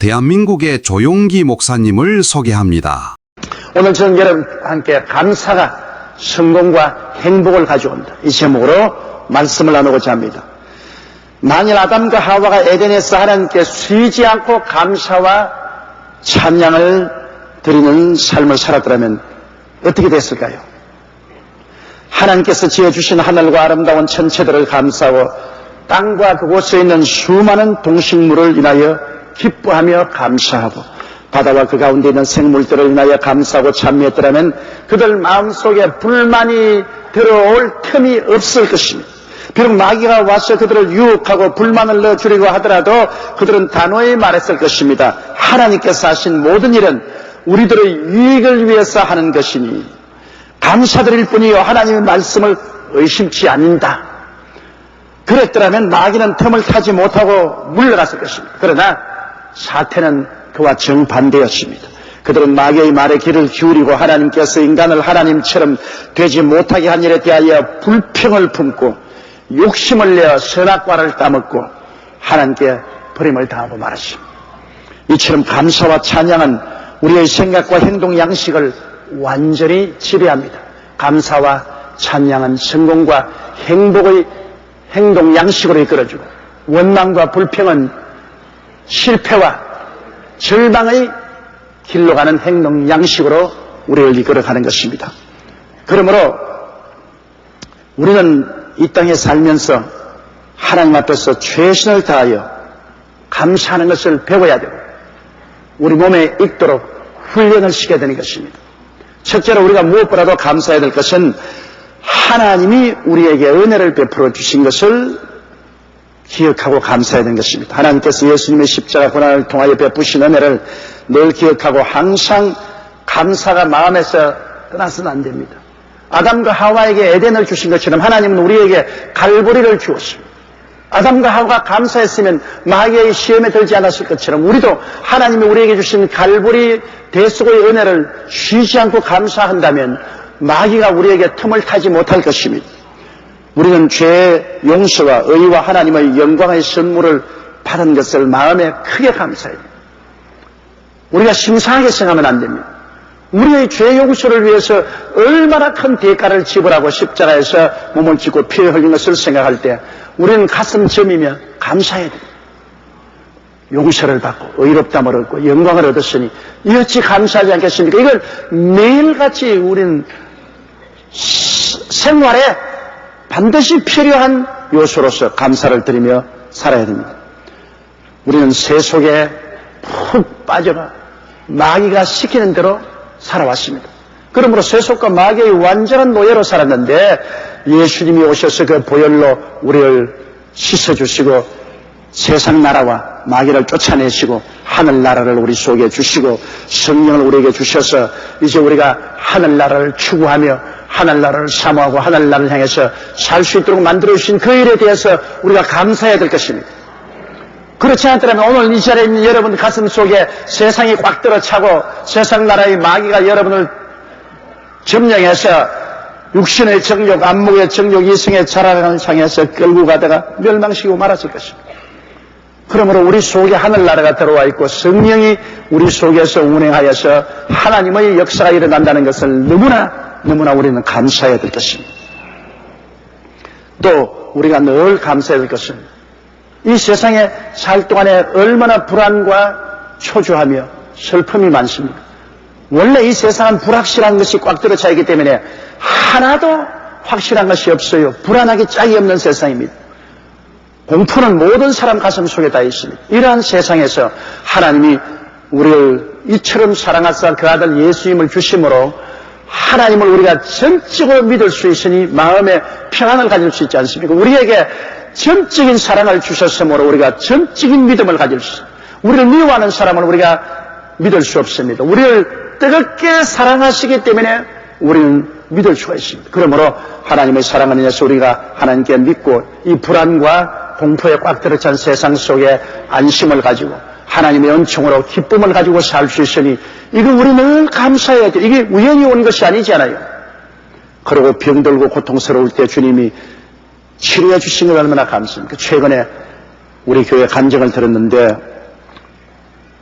대한민국의 조용기 목사님을 소개합니다. 오늘 저는 여러분과 함께 감사가 성공과 행복을 가져온다, 이 제목으로 말씀을 나누고자 합니다. 만일 아담과 하와가 에덴에서 하나님께 쉬지 않고 감사와 찬양을 드리는 삶을 살았더라면 어떻게 됐을까요? 하나님께서 지어주신 하늘과 아름다운 천체들을 감사하고 땅과 그곳에 있는 수많은 동식물을 인하여 기뻐하며 감사하고 바다와 그 가운데 있는 생물들을 인하여 감사하고 찬미했더라면 그들 마음속에 불만이 들어올 틈이 없을 것입니다. 비록 마귀가 와서 그들을 유혹하고 불만을 넣어주려고 하더라도 그들은 단호히 말했을 것입니다. 하나님께서 하신 모든 일은 우리들의 유익을 위해서 하는 것이니 감사드릴 뿐이요 하나님의 말씀을 의심치 않는다. 그랬더라면 마귀는 틈을 타지 못하고 물러갔을 것입니다. 그러나 사태는 그와 정반대였습니다. 그들은 마귀의 말에 귀를 기울이고 하나님께서 인간을 하나님처럼 되지 못하게 한 일에 대하여 불평을 품고 욕심을 내어 선악과를 따먹고 하나님께 버림을 당하고 말았습니다. 이처럼 감사와 찬양은 우리의 생각과 행동 양식을 완전히 지배합니다. 감사와 찬양은 성공과 행복의 행동 양식으로 이끌어주고 원망과 불평은 실패와 절망의 길로 가는 행동 양식으로 우리를 이끌어가는 것입니다. 그러므로 우리는 이 땅에 살면서 하나님 앞에서 최선을 다하여 감사하는 것을 배워야 되고 우리 몸에 익도록 훈련을 시켜야 되는 것입니다. 첫째로 우리가 무엇보다도 감사해야 될 것은 하나님이 우리에게 은혜를 베풀어 주신 것을 기억하고 감사해야 되는 것입니다. 하나님께서 예수님의 십자가 고난을 통하여 베푸신 은혜를 늘 기억하고 항상 감사가 마음에서 떠나서는 안 됩니다. 아담과 하와에게 에덴을 주신 것처럼 하나님은 우리에게 갈보리를 주었습니다. 아담과 하와가 감사했으면 마귀의 시험에 들지 않았을 것처럼 우리도 하나님이 우리에게 주신 갈보리 대속의 은혜를 쉬지 않고 감사한다면 마귀가 우리에게 틈을 타지 못할 것입니다. 우리는 죄의 용서와 의와 하나님의 영광의 선물을 받은 것을 마음에 크게 감사해야 됩니다. 우리가 심상하게 생각하면 안 됩니다. 우리의 죄 용서를 위해서 얼마나 큰 대가를 지불하고 십자가에서 몸을 찢고 피 흘린 것을 생각할 때 우리는 가슴 저미며 감사해야 됩니다. 용서를 받고 의롭다함을 얻고 영광을 얻었으니 이어찌 감사하지 않겠습니까? 이걸 매일같이 우리는 생활에 반드시 필요한 요소로서 감사를 드리며 살아야 됩니다. 우리는 세속에 푹 빠져가 마귀가 시키는 대로 살아왔습니다. 그러므로 세속과 마귀의 완전한 노예로 살았는데 예수님이 오셔서 그 보혈로 우리를 씻어주시고 세상 나라와 마귀를 쫓아내시고 하늘나라를 우리 속에 주시고 성령을 우리에게 주셔서 이제 우리가 하늘나라를 추구하며 하늘나라를 사모하고 하늘나라를 향해서 살 수 있도록 만들어주신 그 일에 대해서 우리가 감사해야 될 것입니다. 그렇지 않더라면 오늘 이 자리에 있는 여러분 가슴 속에 세상이 꽉 들어차고 세상 나라의 마귀가 여러분을 점령해서 육신의 정욕, 안목의 정욕, 이성의 자랑을 향해서 끌고 가다가 멸망시키고 말았을 것입니다. 그러므로 우리 속에 하늘나라가 들어와 있고 성령이 우리 속에서 운행하여서 하나님의 역사가 일어난다는 것을 너무나 우리는 감사해야 될 것입니다. 또 우리가 늘 감사해야 될 것은 이 세상에 살 동안에 얼마나 불안과 초조하며 슬픔이 많습니까? 원래 이 세상은 불확실한 것이 꽉 들어차 있기 때문에 하나도 확실한 것이 없어요. 불안하기 짝이 없는 세상입니다. 공포는 모든 사람 가슴 속에 다 있습니다. 이러한 세상에서 하나님이 우리를 이처럼 사랑하사 그 아들 예수님을 주심으로 하나님을 우리가 전적으로 믿을 수 있으니 마음의 평안을 가질 수 있지 않습니까? 우리에게 전적인 사랑을 주셨으므로 우리가 전적인 믿음을 가질 수 있습니다. 우리를 미워하는 사람을 우리가 믿을 수 없습니다. 우리를 뜨겁게 사랑하시기 때문에 우리는 믿을 수가 있습니다. 그러므로 하나님의 사랑을 인해서 우리가 하나님께 믿고 이 불안과 공포에 꽉 들어찬 세상 속에 안심을 가지고 하나님의 은총으로 기쁨을 가지고 살 수 있으니 이거 우리는 감사해야 돼요. 이게 우연히 온 것이 아니잖아요. 그리고 병들고 고통스러울 때 주님이 치료해 주신 걸 얼마나 감사합니까? 최근에 우리 교회 간증을 들었는데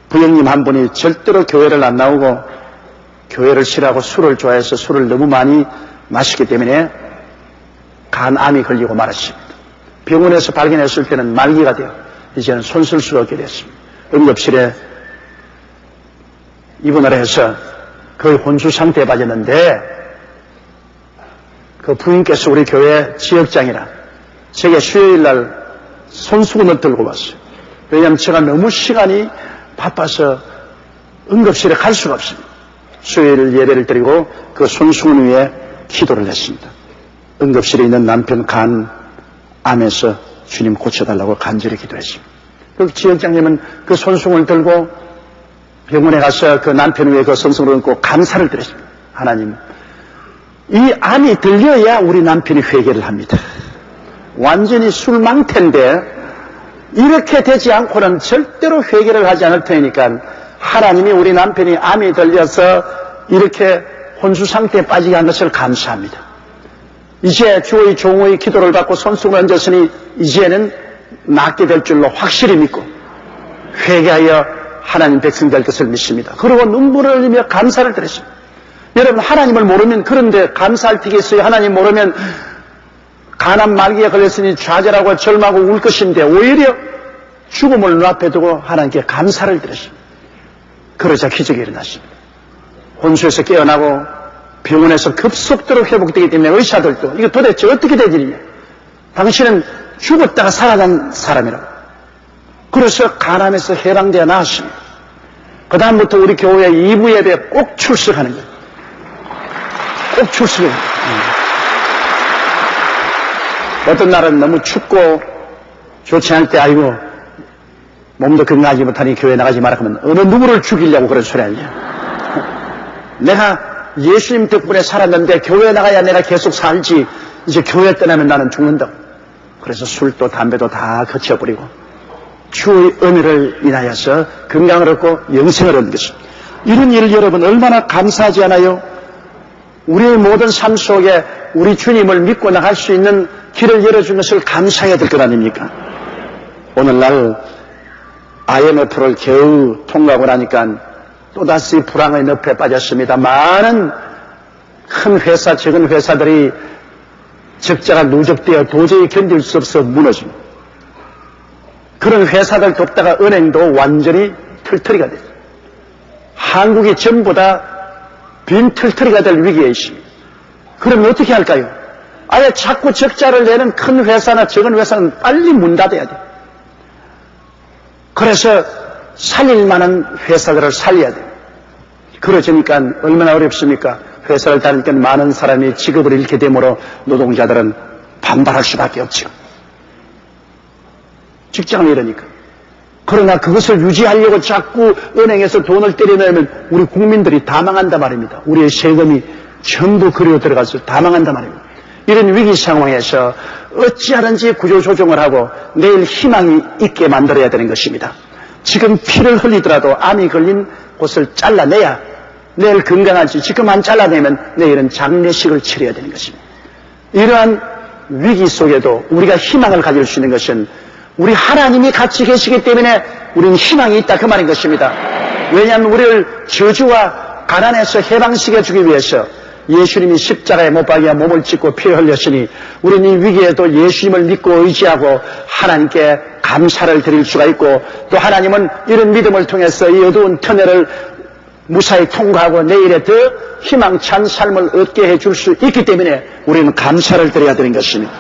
부형님 한 분이 절대로 교회를 안 나오고 교회를 싫어하고 술을 좋아해서 술을 너무 많이 마시기 때문에 간암이 걸리고 말았습니다. 병원에서 발견했을 때는 말기가 되어 이제는 손 쓸 수 없게 됐습니다. 응급실에 입원을 해서 거의 혼수 상태에 빠졌는데 그 부인께서 우리 교회 지역장이라 제게 수요일 날 손수건을 들고 왔어요. 왜냐하면 제가 너무 시간이 바빠서 응급실에 갈 수가 없습니다. 수요일 예배를 드리고 그 손수건 위에 기도를 했습니다. 응급실에 있는 남편 간암에서 주님 고쳐달라고 간절히 기도했습니다. 그 지역장님은 그 손수건을 들고 병원에 가서 그 남편 위에 그 손수건을 얹고 감사를 드렸습니다. 하나님, 이 암이 들려야 우리 남편이 회개를 합니다. 완전히 술망태인데 이렇게 되지 않고는 절대로 회개를 하지 않을 테니까 하나님이 우리 남편이 암이 들려서 이렇게 혼수 상태에 빠지게 한 것을 감사합니다. 이제 주의 종의 기도를 받고 손수건을 얹었으니 이제는 낫게 될 줄로 확실히 믿고 회개하여 하나님 백성 될 것을 믿습니다. 그리고 눈물을 흘리며 감사를 드렸습니다. 여러분, 하나님을 모르면 그런데 감사할 게 있어요. 하나님 모르면 간암 말기에 걸렸으니 좌절하고 절망하고 울 것인데 오히려 죽음을 눈앞에 두고 하나님께 감사를 드렸습니다. 그러자 기적이 일어났습니다. 혼수에서 깨어나고 병원에서 급속도로 회복되기 때문에 의사들도 이거 도대체 어떻게 된 일이냐, 당신은 죽었다가 살아난 사람이라고. 그래서 간암에서 해방되어 나왔습니다. 그 다음부터 우리 교회 2부 예배에 꼭 출석하는 거예요. 꼭 출석해요. 어떤 날은 너무 춥고 좋지 않을 때 아이고 몸도 건강하지 못하니 교회 나가지 마라 하면 어느 누구를 죽이려고 그런 소리 아니야. 내가 예수님 덕분에 살았는데 교회 나가야 내가 계속 살지, 이제 교회 떠나면 나는 죽는다고. 그래서 술도 담배도 다 거쳐버리고 주의 은혜를 인하여서 건강을 얻고 영생을 얻는 것입니다. 이런 일을 여러분 얼마나 감사하지 않아요? 우리의 모든 삶 속에 우리 주님을 믿고 나갈 수 있는 길을 열어준 것을 감사해야 될 것 아닙니까? 오늘날 IMF를 겨우 통과하고 나니까 또다시 불황의 늪에 빠졌습니다. 많은 큰 회사, 적은 회사들이 적자가 누적되어 도저히 견딜 수 없어 무너집니다. 그런 회사들 돕다가 은행도 완전히 털터리가 됐어요. 한국이 전부 다 빈 털터리가 될 위기에 있습니다. 그러면 어떻게 할까요? 아예 자꾸 적자를 내는 큰 회사나 적은 회사는 빨리 문 닫아야 돼요. 그래서 살릴 만한 회사들을 살려야 돼요. 그러니까 얼마나 어렵습니까? 회사를 다니니까 많은 사람이 직업을 잃게 되므로 노동자들은 반발할 수밖에 없죠. 직장을 잃으니까. 그러나 그것을 유지하려고 자꾸 은행에서 돈을 때려내면 우리 국민들이 다 망한단 말입니다. 우리의 세금이 전부 그리로 들어가서 다 망한단 말입니다. 이런 위기 상황에서 어찌하든지 구조조정을 하고 내일 희망이 있게 만들어야 되는 것입니다. 지금 피를 흘리더라도 암이 걸린 곳을 잘라내야 내일 건강하지, 지금 안 잘라내면 내일은 장례식을 치러야 되는 것입니다. 이러한 위기 속에도 우리가 희망을 가질 수 있는 것은 우리 하나님이 같이 계시기 때문에 우리는 희망이 있다, 그 말인 것입니다. 왜냐하면 우리를 저주와 가난에서 해방시켜 주기 위해서 예수님이 십자가에 못 박여 몸을 찢고 피 흘렸으니 우리는 이 위기에도 예수님을 믿고 의지하고 하나님께 감사를 드릴 수가 있고, 또 하나님은 이런 믿음을 통해서 이 어두운 터널을 무사히 통과하고 내일에 더 희망찬 삶을 얻게 해줄 수 있기 때문에 우리는 감사를 드려야 되는 것입니다.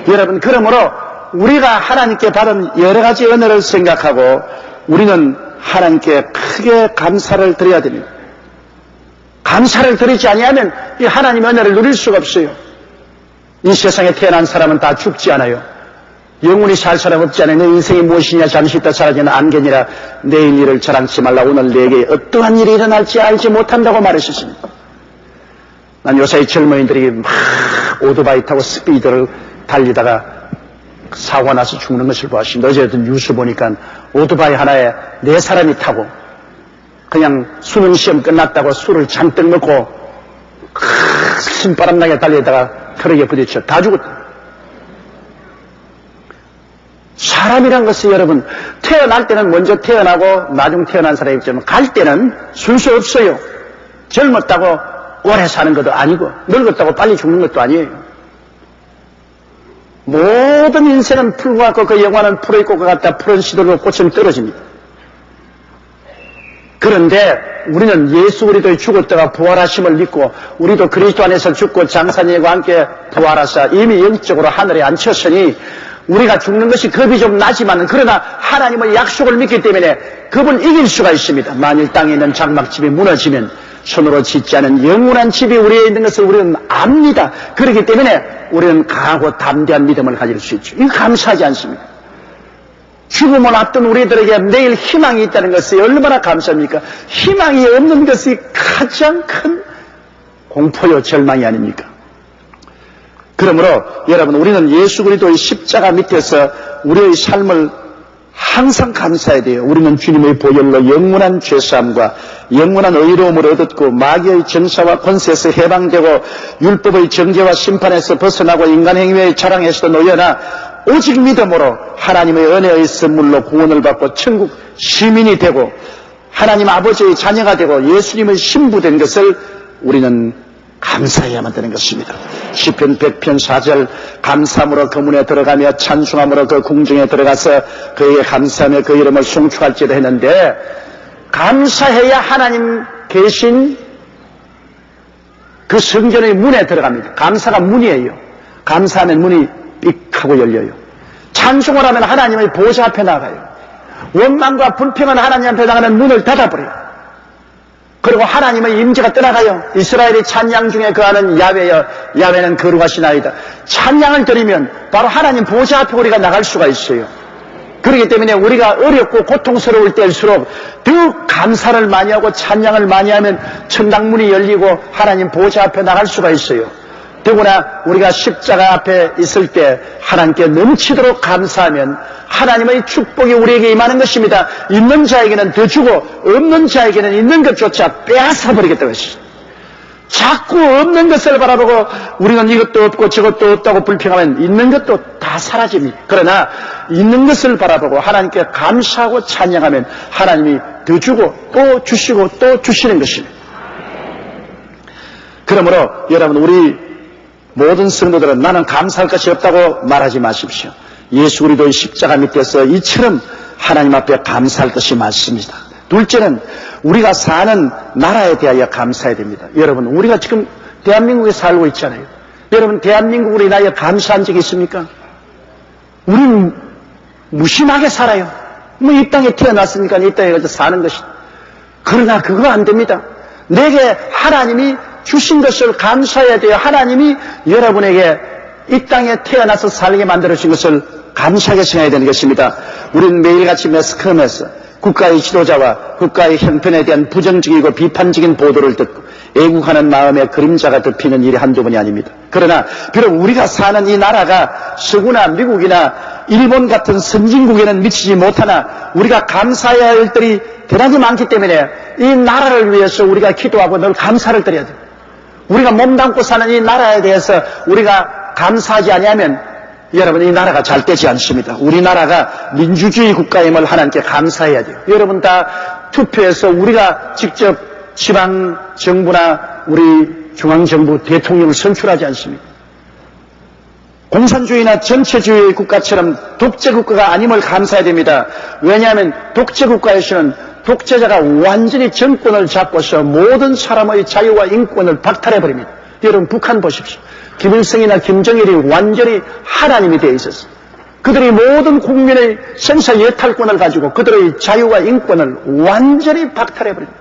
여러분, 그러므로 우리가 하나님께 받은 여러 가지 은혜를 생각하고 우리는 하나님께 크게 감사를 드려야 됩니다. 감사를 드리지 아니하면 이 하나님의 은혜를 누릴 수가 없어요. 이 세상에 태어난 사람은 다 죽지 않아요. 영원히 살 사람 없지 않아요. 내 인생이 무엇이냐, 잠시 있다 사라지는 안개니라. 내일 일을 자랑치 말라. 오늘 내게 어떠한 일이 일어날지 알지 못한다고 말했었습니다. 난 요새 젊은이들이 막 오토바이 타고 스피드를 달리다가 사고가 나서 죽는 것을 보았습니다. 어제도 뉴스 보니까 오토바이 하나에 4사람이 타고 그냥 수능 시험 끝났다고 술을 잔뜩 먹고 신바람나게 달리다가 트럭에 부딪혀 다 죽었다. 사람이란 것이 여러분, 태어날 때는 먼저 태어나고 나중 태어난 사람이 있지만 갈 때는 순서 없어요. 젊었다고 오래 사는 것도 아니고 늙었다고 빨리 죽는 것도 아니에요. 모든 인생은 풀과 같고 그 영화는 풀에 있고 같다. 푸른 시들로 꽃은 떨어집니다. 그런데 우리는 예수 그리스도의 죽었다가 부활하심을 믿고 우리도 그리스도 안에서 죽고 장사님과 함께 부활하사 이미 영적으로 하늘에 앉혔으니 우리가 죽는 것이 겁이 좀 나지만 그러나 하나님의 약속을 믿기 때문에 겁을 이길 수가 있습니다. 만일 땅에 있는 장막집이 무너지면 손으로 짓지 않은 영원한 집이 우리에 있는 것을 우리는 압니다. 그렇기 때문에 우리는 강하고 담대한 믿음을 가질 수 있죠. 이거 감사하지 않습니까? 죽음을 앞둔 우리들에게 내일 희망이 있다는 것이 얼마나 감사합니까? 희망이 없는 것이 가장 큰 공포요 절망이 아닙니까? 그러므로 여러분 우리는 예수 그리스도의 십자가 밑에서 우리의 삶을 항상 감사해야 돼요. 우리는 주님의 보혈로 영원한 죄사함과 영원한 의로움을 얻었고 마귀의 정사와 권세에서 해방되고 율법의 정죄와 심판에서 벗어나고 인간의 행위의 자랑에서 놓여나 오직 믿음으로 하나님의 은혜의 선물로 구원을 받고 천국 시민이 되고 하나님 아버지의 자녀가 되고 예수님의 신부된 것을 우리는 감사해야만 되는 것입니다. 시편 100편 4절 감사함으로 그 문에 들어가며 찬송함으로 그 궁정에 들어가서 그에게 감사하며 그 이름을 송축할지도 했는데 감사해야 하나님 계신 그 성전의 문에 들어갑니다. 감사가 문이에요. 감사하면 문이 삑하고 열려요. 찬송을 하면 하나님의 보좌 앞에 나가요. 원망과 불평은 하나님 앞에 나가는 문을 닫아버려요. 그리고 하나님의 임재가 떠나가요. 이스라엘이 찬양 중에 거하는 야훼여 야훼는 거룩하시나이다. 찬양을 드리면 바로 하나님 보좌 앞에 우리가 나갈 수가 있어요. 그렇기 때문에 우리가 어렵고 고통스러울 때일수록 더욱 감사를 많이 하고 찬양을 많이 하면 천당문이 열리고 하나님 보좌 앞에 나갈 수가 있어요. 더구나 우리가 십자가 앞에 있을 때 하나님께 넘치도록 감사하면 하나님의 축복이 우리에게 임하는 것입니다. 있는 자에게는 더 주고 없는 자에게는 있는 것조차 빼앗아 버리겠다는 것이죠. 자꾸 없는 것을 바라보고 우리는 이것도 없고 저것도 없다고 불평하면 있는 것도 다 사라집니다. 그러나 있는 것을 바라보고 하나님께 감사하고 찬양하면 하나님이 더 주고 또 주시고 또 주시는 것입니다. 그러므로 여러분 우리 모든 성도들은 나는 감사할 것이 없다고 말하지 마십시오. 예수 그리스도의 십자가 밑에서 이처럼 하나님 앞에 감사할 것이 많습니다. 둘째는 우리가 사는 나라에 대하여 감사해야 됩니다. 여러분 우리가 지금 대한민국에 살고 있잖아요. 여러분 대한민국으로 인하여 감사한 적이 있습니까? 우리는 무심하게 살아요. 뭐 이 땅에 태어났으니까 이 땅에 가서 사는 것이. 그러나 그거 안 됩니다. 내게 하나님이 주신 것을 감사해야 돼요. 하나님이 여러분에게 이 땅에 태어나서 살게 만들어주신 것을 감사하게 생각해야 되는 것입니다. 우리는 매일같이 매스컴에서 국가의 지도자와 국가의 형편에 대한 부정적이고 비판적인 보도를 듣고 애국하는 마음에 그림자가 덮이는 일이 한두 번이 아닙니다. 그러나 비록 우리가 사는 이 나라가 서구나 미국이나 일본 같은 선진국에는 미치지 못하나 우리가 감사해야 할 일들이 대단히 많기 때문에 이 나라를 위해서 우리가 기도하고 늘 감사를 드려야 돼요. 우리가 몸담고 사는 이 나라에 대해서 우리가 감사하지 아니하면 여러분 이 나라가 잘 되지 않습니다. 우리나라가 민주주의 국가임을 하나님께 감사해야 돼요. 여러분 다 투표해서 우리가 직접 지방정부나 우리 중앙정부 대통령을 선출하지 않습니다. 공산주의나 전체주의 국가처럼 독재국가가 아님을 감사해야 됩니다. 왜냐하면 독재국가에서는 독재자가 완전히 정권을 잡고서 모든 사람의 자유와 인권을 박탈해버립니다. 여러분 북한 보십시오. 김일성이나 김정일이 완전히 하나님이 되어 있었어요. 그들이 모든 국민의 생사여탈권을 가지고 그들의 자유와 인권을 완전히 박탈해버립니다.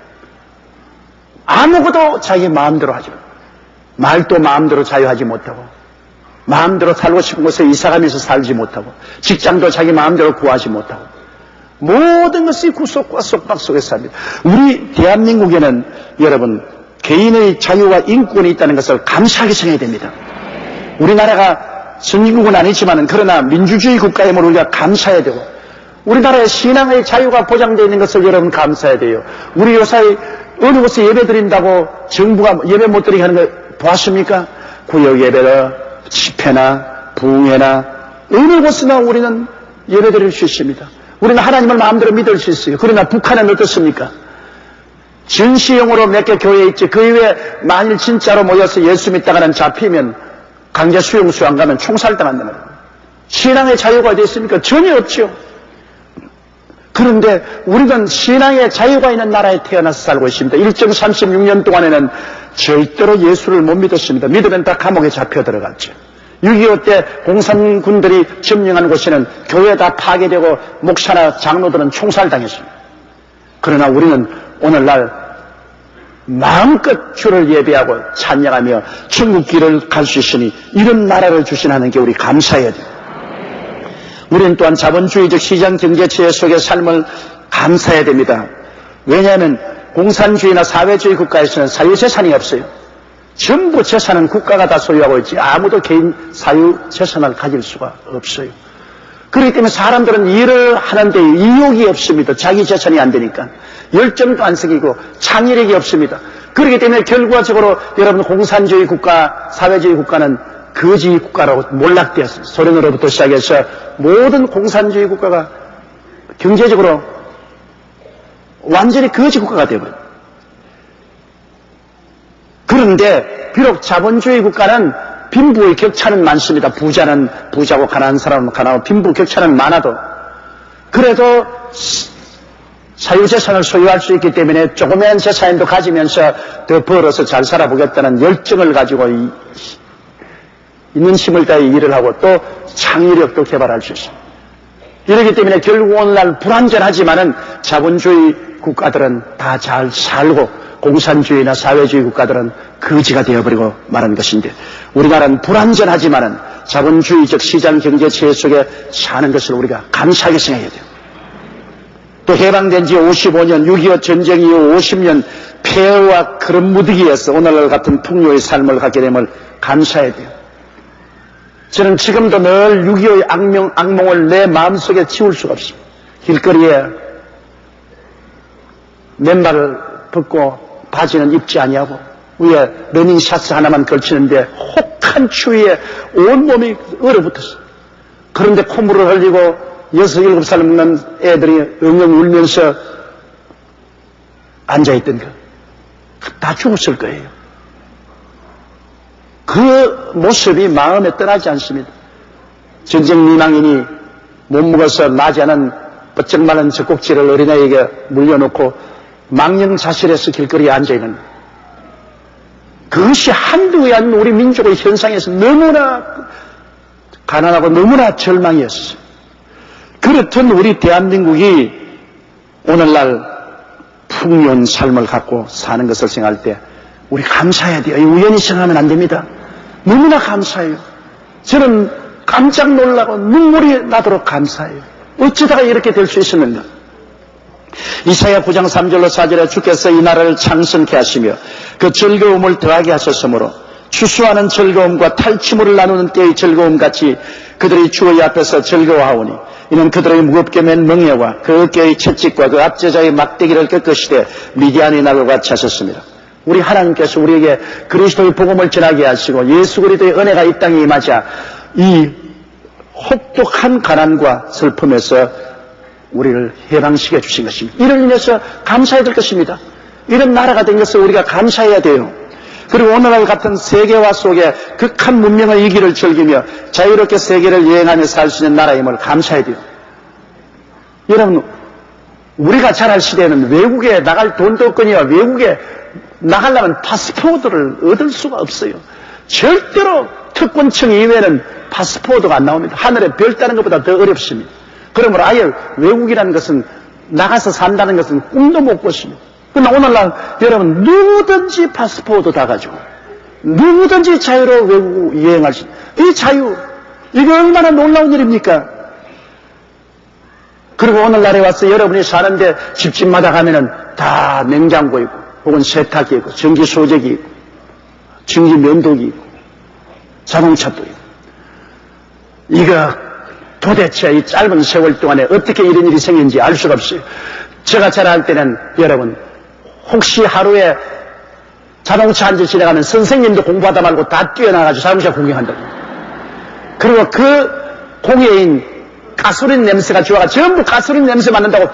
아무것도 자기 마음대로 하지 못하고 말도 마음대로 자유하지 못하고 마음대로 살고 싶은 곳에 이사가면서 살지 못하고 직장도 자기 마음대로 구하지 못하고 모든 것이 구속과 속박 속에서 삽니다. 우리 대한민국에는 여러분 개인의 자유와 인권이 있다는 것을 감사하게 생각해야 됩니다. 우리나라가 선진국은 아니지만 그러나 민주주의 국가임을 우리가 감사해야 되고 우리나라의 신앙의 자유가 보장되어 있는 것을 여러분 감사해야 돼요. 우리 요사이 어느 곳에 예배 드린다고 정부가 예배 못 드리게 하는 거 보았습니까? 구역 예배나 집회나 부흥회나 어느 곳이나 우리는 예배드릴 수 있습니다. 우리는 하나님을 마음대로 믿을 수 있어요. 그러나 북한은 어떻습니까? 진시용으로 몇 개 교회 있지, 그 이외에 만일 진짜로 모여서 예수 믿다가는 잡히면 강제 수용소 안 가면 총살당한다는 거예요. 신앙의 자유가 어디 있습니까? 전혀 없죠. 그런데 우리는 신앙의 자유가 있는 나라에 태어나서 살고 있습니다. 1.36년 동안에는 절대로 예수를 못 믿었습니다. 믿으면 다 감옥에 잡혀 들어갔죠. 6.25 때 공산군들이 점령한 곳에는 교회 다 파괴되고 목사나 장로들은 총살당했습니다. 그러나 우리는 오늘날 마음껏 주를 예배하고 찬양하며 천국 길을 갈 수 있으니 이런 나라를 주신 하나님께 우리 감사해야 돼요. 우리는 또한 자본주의적 시장 경제체제 속의 삶을 감사해야 됩니다. 왜냐하면 공산주의나 사회주의 국가에서는 사유재산이 없어요. 전부 재산은 국가가 다 소유하고 있지 아무도 개인 사유재산을 가질 수가 없어요. 그렇기 때문에 사람들은 일을 하는데 이욕이 없습니다. 자기 재산이 안 되니까. 열정도 안 생기고 창의력이 없습니다. 그렇기 때문에 결과적으로 여러분 공산주의 국가, 사회주의 국가는 거지 국가라고 몰락되었습니다. 소련으로부터 시작해서 모든 공산주의 국가가 경제적으로 완전히 거지 국가가 되어버려요. 그런데 비록 자본주의 국가는 빈부의 격차는 많습니다. 부자는 부자고 가난한 사람은 가난하고 빈부 격차는 많아도 그래도 사유재산을 소유할 수 있기 때문에 조그마한 재산도 가지면서 더 벌어서 잘 살아보겠다는 열정을 가지고 있는 힘을 다해 일을 하고 또 창의력도 개발할 수 있습니다. 이렇기 때문에 결국 오늘날 불완전하지만은 자본주의 국가들은 다 잘 살고 공산주의나 사회주의 국가들은 거지가 되어버리고 말한 것인데 우리나라는 불완전하지만은 자본주의적 시장 경제체계 속에 사는 것을 우리가 감사하게 생각해야 돼요. 또 해방된 지 55년, 6.25 전쟁 이후 50년 폐허와 그런 무더기에서 오늘날 같은 풍요의 삶을 갖게 됨을 감사해야 돼요. 저는 지금도 늘 6.25의 악몽을 내 마음속에 지울 수가 없습니다. 길거리에 맨발을 벗고 바지는 입지 아니하고 위에 러닝샷스 하나만 걸치는데 혹한 추위에 온몸이 얼어붙었어요. 그런데 콧물을 흘리고 6, 7살 먹는 애들이 엉엉 울면서 앉아있던 거 다 죽었을 거예요. 그 모습이 마음에 떠나지 않습니다. 전쟁 미망인이 못 먹어서 맞이하는 뻗쩍 마른 젖꼭지를 어린아이에게 물려놓고 망령자실해서 길거리에 앉아있는 그것이 한두에 아닌 우리 민족의 현상에서 너무나 가난하고 너무나 절망이었어요. 그렇던 우리 대한민국이 오늘날 풍요한 삶을 갖고 사는 것을 생각할 때 우리 감사해야 돼요. 우연히 생각하면 안 됩니다. 너무나 감사해요. 저는 깜짝 놀라고 눈물이 나도록 감사해요. 어쩌다가 이렇게 될 수 있었는가. 이사야 9장 3절로 4절에 주께서 이 나라를 창성케 하시며 그 즐거움을 더하게 하셨으므로 추수하는 즐거움과 탈취물을 나누는 때의 즐거움같이 그들이 주의 앞에서 즐거워하오니 이는 그들의 무겁게 맨 멍에와 그 어깨의 채찍과 그 압제자의 막대기를 꺾으시되 미디안의 날과 같이 하셨습니다. 우리 하나님께서 우리에게 그리스도의 복음을 전하게 하시고 예수 그리스도의 은혜가 이 땅에 임하자 이 혹독한 가난과 슬픔에서 우리를 해방시켜 주신 것입니다. 이를 인해서 감사해야 될 것입니다. 이런 나라가 된 것을 우리가 감사해야 돼요. 그리고 오늘날 같은 세계화 속에 극한 문명의 위기를 즐기며 자유롭게 세계를 여행하며 살 수 있는 나라임을 감사해야 돼요. 여러분, 우리가 자랄 시대에는 외국에 나갈 돈도 없거니와 외국에 나가려면 파스포르트를 얻을 수가 없어요. 절대로 특권층 이외에는 파스포르트가 안 나옵니다. 하늘에 별 따는 것보다 더 어렵습니다. 그러므로 아예 외국이라는 것은 나가서 산다는 것은 꿈도 못 꿨습니다. 그러나 오늘날 여러분 누구든지 파스포르트 다 가지고 누구든지 자유로 외국 여행할 수 있는 이 자유, 이게 얼마나 놀라운 일입니까? 그리고 오늘날에 와서 여러분이 사는데 집집마다 가면은 다 냉장고 있고 혹은 세탁기 있고 전기 소재기 있고 전기 면도기 있고 자동차도 있고 이거 도대체 이 짧은 세월 동안에 어떻게 이런 일이 생긴지 알 수가 없어요. 제가 자랄 때는 여러분 혹시 하루에 자동차 한 대 지나가면 선생님도 공부하다 말고 다 뛰어나가지고 자동차 구경한다고. 그리고 그 공예인 가솔린 냄새가 좋아가 전부 가솔린 냄새 맡는다고.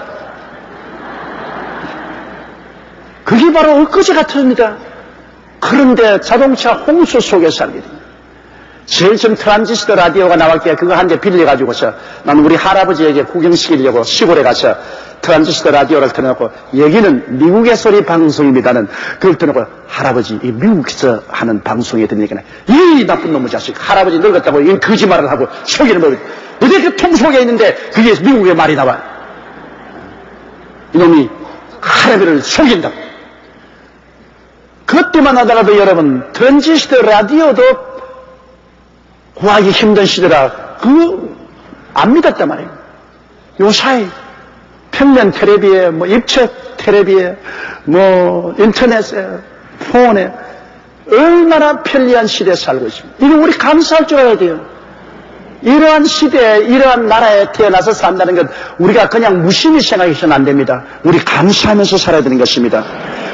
그게 바로 엊그제 같습니다. 그런데 자동차 홍수 속에 살게 됩니다. 제일 처음 트란지스터 라디오가 나올 때 그거 한 대 빌려가지고서 나는 우리 할아버지에게 구경시키려고 시골에 가서 트란지스터 라디오를 틀어놓고 여기는 미국의 소리 방송입니다는 그걸 틀어놓고 할아버지 이 미국에서 하는 방송에 들으니까 이 나쁜 놈의 자식 할아버지 늙었다고 이 거짓말을 하고 속이는 법 어디 그 통 속에 있는데 그게 미국의 말이 나와. 이놈이 할아버지를 속인다고. 그때만 하다가도 여러분 트랜지스터 라디오도 구하기 힘든 시대라 그거 안 믿었단 말이에요. 요사이 평면 텔레비에 뭐 입체 텔레비에 뭐 인터넷에 폰에 얼마나 편리한 시대에 살고 있습니다. 이거 우리 감사할 줄 알아야 돼요. 이러한 시대에 이러한 나라에 태어나서 산다는 것 우리가 그냥 무심히 생각해서는 안 됩니다. 우리 감사하면서 살아야 되는 것입니다.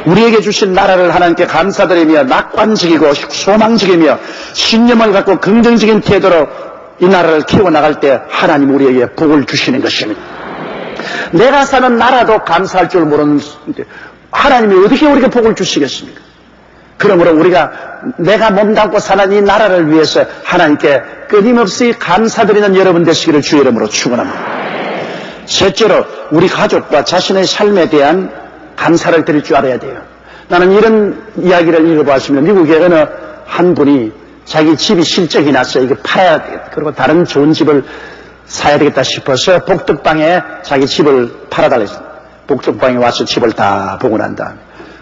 우리에게 주신 나라를 하나님께 감사드리며 낙관적이고 소망적이며 신념을 갖고 긍정적인 태도로 이 나라를 키워나갈 때 하나님 우리에게 복을 주시는 것입니다. 내가 사는 나라도 감사할 줄 모르는 하나님이 어떻게 우리에게 복을 주시겠습니까? 그러므로 우리가 내가 몸담고 사는 이 나라를 위해서 하나님께 끊임없이 감사드리는 여러분 되시기를 주의 이름으로 축원합니다. 셋째로 우리 가족과 자신의 삶에 대한 감사를 드릴 줄 알아야 돼요. 나는 이런 이야기를 읽어보았습니다. 미국의 어느 한 분이 자기 집이 실적이 났어요. 이거 팔아야 되겠다. 그리고 다른 좋은 집을 사야 되겠다 싶어서 복덕방에 자기 집을 팔아달랬어요. 복덕방에 와서 집을 다 보고 난 다음에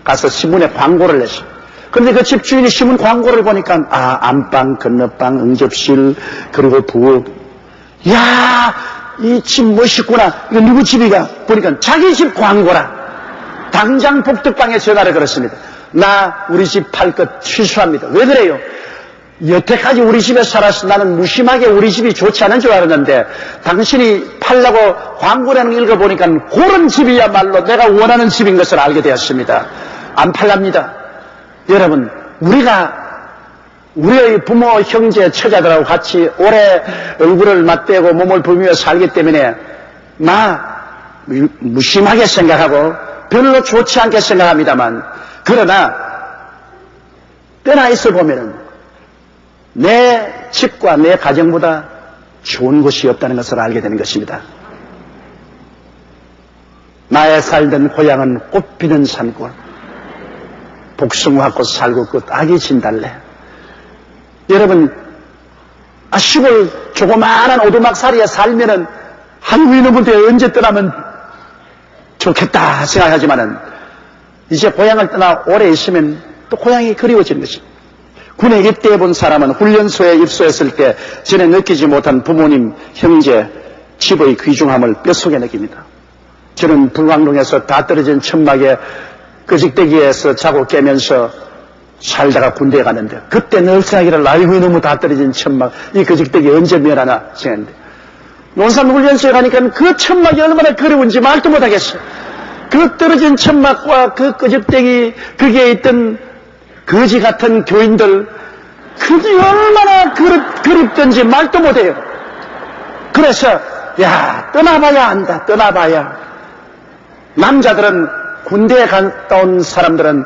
가서 신문에 광고를 냈어요. 그런데 그 집 주인이 신문 광고를 보니까 안방, 건너방, 응접실, 그리고 부엌. 야, 이 집 멋있구나. 이거 누구 집이가? 보니까 자기 집 광고라. 당장 복덕방에 전화를 걸었습니다. 나 우리 집 팔 것 취소합니다. 왜 그래요? 여태까지 우리 집에 살아서 나는 무심하게 우리 집이 좋지 않은 줄 알았는데 당신이 팔라고 광고라는 걸 읽어보니까 그런 집이야말로 내가 원하는 집인 것을 알게 되었습니다. 안 팔랍니다. 여러분, 우리의 부모, 형제, 처자들하고 같이 오래 얼굴을 맞대고 몸을 부비며 살기 때문에 무심하게 생각하고 별로 좋지 않게 생각합니다만 그러나 떠나 있어 보면은 내 집과 내 가정보다 좋은 곳이 없다는 것을 알게 되는 것입니다. 나의 살던 고향은 꽃피는 산골, 복숭아꽃 살구꽃 아기 진달래. 여러분, 시골 조그마한 오두막살이에 살면은 아이고 이놈한테 언제 떠나면 좋겠다 생각하지만은 이제 고향을 떠나 오래 있으면 또 고향이 그리워지는 것입니다. 군에 입대해 본 사람은 훈련소에 입소했을 때 전에 느끼지 못한 부모님, 형제, 집의 귀중함을 뼛속에 느낍니다. 저는 불광동에서 다 떨어진 천막에 끄직대기에서 자고 깨면서 살다가 군대에 가는데 그때 늘 생각이를 아이고 이놈의 다 떨어진 천막 이 끄직대기 언제 멸하나 생각했는데 논산훈련소에 가니까 그 천막이 얼마나 그리운지 말도 못하겠어요. 그 떨어진 천막과 그 끄집대기 거기에 있던 거지 같은 교인들 그게 얼마나 그립던지 말도 못해요. 그래서 떠나봐야 한다. 떠나봐야. 남자들은 군대에 갔다 온 사람들은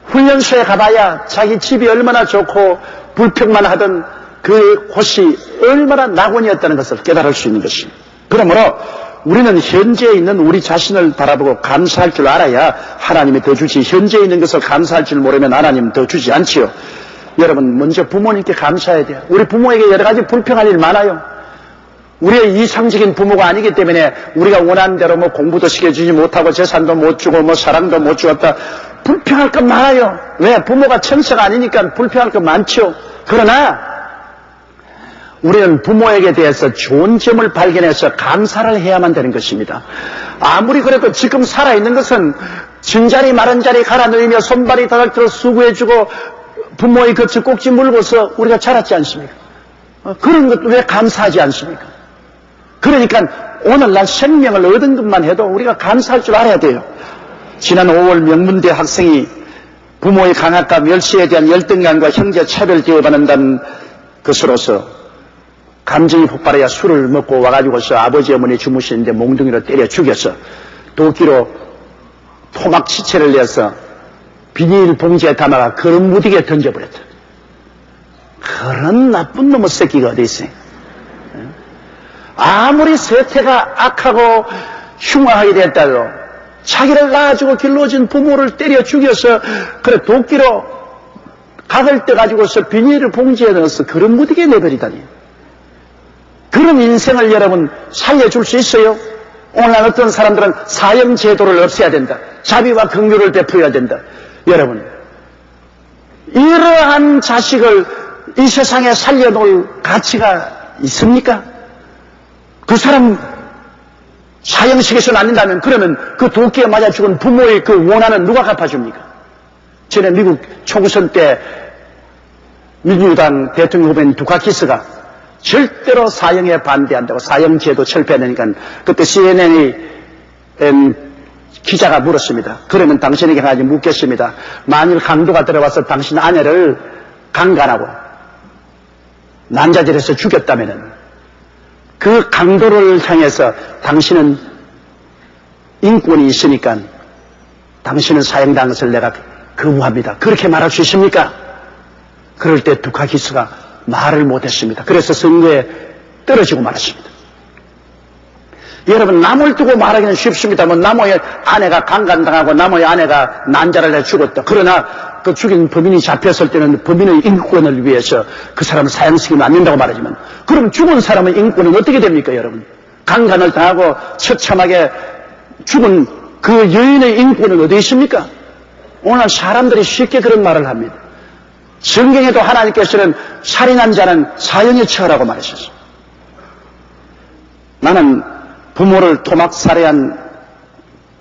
훈련소에 가봐야 자기 집이 얼마나 좋고 불평만 하던 그 곳이 얼마나 낙원이었다는 것을 깨달을 수 있는 것입니다. 그러므로 우리는 현재에 있는 우리 자신을 바라보고 감사할 줄 알아야 하나님이 더 주지 현재에 있는 것을 감사할 줄 모르면 하나님은 더 주지 않지요. 여러분 먼저 부모님께 감사해야 돼요. 우리 부모에게 여러 가지 불평할 일 많아요. 우리의 이상적인 부모가 아니기 때문에 우리가 원하는 대로 뭐 공부도 시켜주지 못하고 재산도 못 주고 뭐 사랑도 못 주었다 불평할 것 많아요. 왜? 부모가 천사가 아니니까 불평할 것 많죠. 그러나 우리는 부모에게 대해서 좋은 점을 발견해서 감사를 해야만 되는 것입니다. 아무리 그래도 지금 살아있는 것은 진자리 마른자리 갈아 넣으며 손발이 다닥들어 수고해주고 부모의 그 젖꼭지 물고서 우리가 자랐지 않습니까? 그런 것도 왜 감사하지 않습니까? 그러니까 오늘날 생명을 얻은 것만 해도 우리가 감사할 줄 알아야 돼요. 지난 5월 명문대 학생이 부모의 강압과 멸시에 대한 열등감과 형제 차별 대우받는다는 것으로서 감정이 폭발해야 술을 먹고 와가지고서 아버지 어머니 주무시는데 몽둥이로 때려 죽여서 도끼로 토막 시체를 내서 비닐 봉지에 담아가 걸음무디게 던져버렸다. 그런 나쁜 놈의 새끼가 어디 있어요? 아무리 세태가 악하고 흉악하게 됐다도 자기를 낳아주고 길러준 부모를 때려 죽여서 그래 도끼로 각을 떼가지고서 비닐 봉지에 넣어서 걸음무디게 내버리다니. 그런 인생을 여러분 살려줄 수 있어요? 오늘날 어떤 사람들은 사형제도를 없애야 된다. 자비와 긍휼을 베풀어야 된다. 여러분, 이러한 자식을 이 세상에 살려놓을 가치가 있습니까? 그 사람 사형식에서 낳는다면 그러면 그 도끼에 맞아 죽은 부모의 그 원한은 누가 갚아줍니까? 전에 미국 총선 때 민주당 대통령 후보인 두카키스가 절대로 사형에 반대한다고 사형제도 철폐하니까 그때 CNN이 기자가 물었습니다. 그러면 당신에게 가지 묻겠습니다. 만일 강도가 들어와서 당신 아내를 강간하고 난자질해서 죽였다면 그 강도를 향해서 당신은 인권이 있으니까 당신은 사형당한 것을 내가 거부합니다. 그렇게 말할 수 있습니까? 그럴 때 두카키스가 말을 못했습니다. 그래서 선거에 떨어지고 말았습니다. 여러분, 남을 두고 말하기는 쉽습니다만 남의 아내가 강간당하고 남의 아내가 난자를 해 죽었다. 그러나 그 죽인 범인이 잡혔을 때는 범인의 인권을 위해서 그 사람을 사형시키면 안 된다고 말하지만 그럼 죽은 사람의 인권은 어떻게 됩니까, 여러분? 강간을 당하고 처참하게 죽은 그 여인의 인권은 어디 있습니까? 오늘 사람들이 쉽게 그런 말을 합니다. 성경에도 하나님께서는 살인한 자는 사형에 처하라고 말하셨어요. 나는 부모를 토막 살해한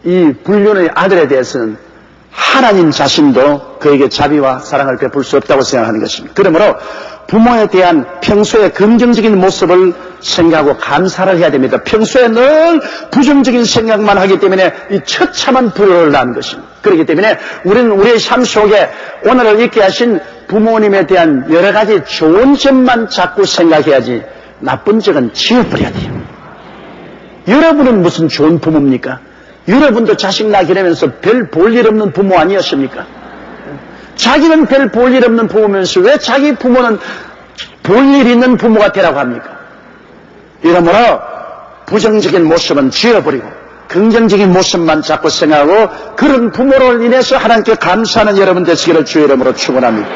이 불륜의 아들에 대해서는 하나님 자신도 그에게 자비와 사랑을 베풀 수 없다고 생각하는 것입니다. 그러므로 부모에 대한 평소의 긍정적인 모습을 생각하고 감사를 해야 됩니다. 평소에 늘 부정적인 생각만 하기 때문에 이 처참한 불효를 낳은 것입니다. 그렇기 때문에 우리는 우리의 삶 속에 오늘을 있게 하신 부모님에 대한 여러 가지 좋은 점만 자꾸 생각해야지 나쁜 점은 지워버려야 돼요. 여러분은 무슨 좋은 부모입니까? 여러분도 자식 낳게 되면서 별 볼 일 없는 부모 아니었습니까? 자기는 별 볼 일 없는 부모면서 왜 자기 부모는 볼 일 있는 부모가 되라고 합니까? 이러므로 부정적인 모습은 지워버리고 긍정적인 모습만 자꾸 생각하고 그런 부모를 인해서 하나님께 감사하는 여러분 되시기를 주의 이름으로 축원합니다.